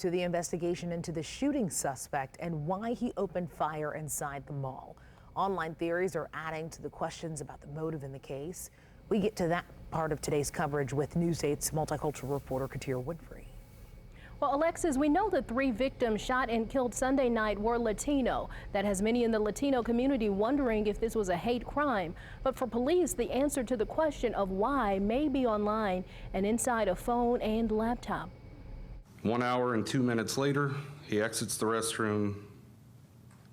to the investigation into the shooting suspect and why he opened fire inside the mall. Online theories are adding to the questions about the motive in the case. We get to that part of today's coverage with News 8's multicultural reporter Katira Winfrey. Well, Alexis, we know the 3 victims shot and killed Sunday night were Latino. That has many in the Latino community wondering if this was a hate crime. But for police, the answer to the question of why may be online and inside a phone and laptop. 1 hour and 2 minutes later, he exits the restroom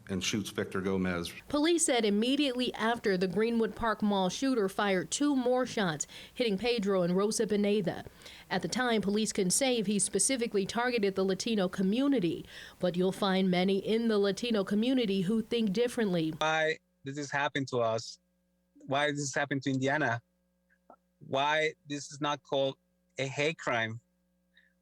and shoots Victor Gomez. Police said immediately after the Greenwood Park Mall shooter fired 2 more shots, hitting Pedro and Rosa Pineda. At the time, police couldn't say if he specifically targeted the Latino community, but you'll find many in the Latino community who think differently. Why did this happen to us? Why did this happen to Indiana? Why this is not called a hate crime?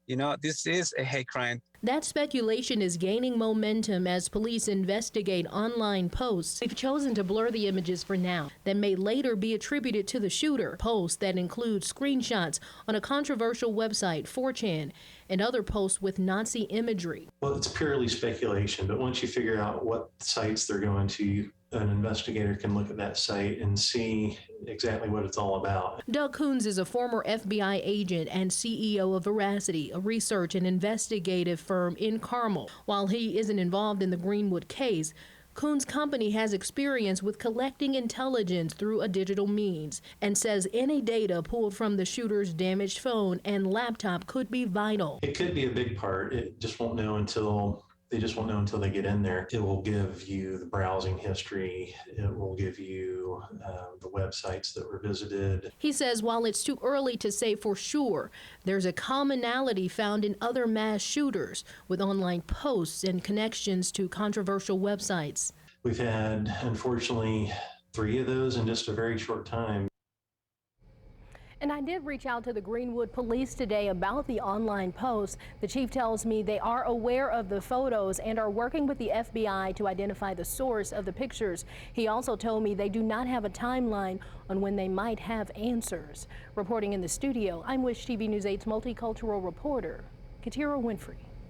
You know, this is a hate crime. That speculation is gaining momentum as police investigate online posts. They've chosen to blur the images for now that may later be attributed to the shooter. Posts that include screenshots on a controversial website, 4chan, and other posts with Nazi imagery. Well, it's purely speculation, but once you figure out what sites they're going to, an investigator can look at that site and see exactly what it's all about. Doug Coons is a former FBI agent and CEO of Veracity, a research and investigative firm in Carmel. While he isn't involved in the Greenwood case, Coons' company has experience with collecting intelligence through a digital means and says any data pulled from the shooter's damaged phone and laptop could be vital. It could be a big part. It just won't know until they get in there. It will give you the browsing history. It will give you the websites that were visited. He says while it's too early to say for sure, there's a commonality found in other mass shooters with online posts and connections to controversial websites. We've had, unfortunately, 3 of those in just a very short time. And I did reach out to the Greenwood police today about the online posts. The chief tells me they are aware of the photos and are working with the FBI to identify the source of the pictures. He also told me they do not have a timeline on when they might have answers. Reporting in the studio, I'm Wish TV News 8's multicultural reporter, Katira Winfrey.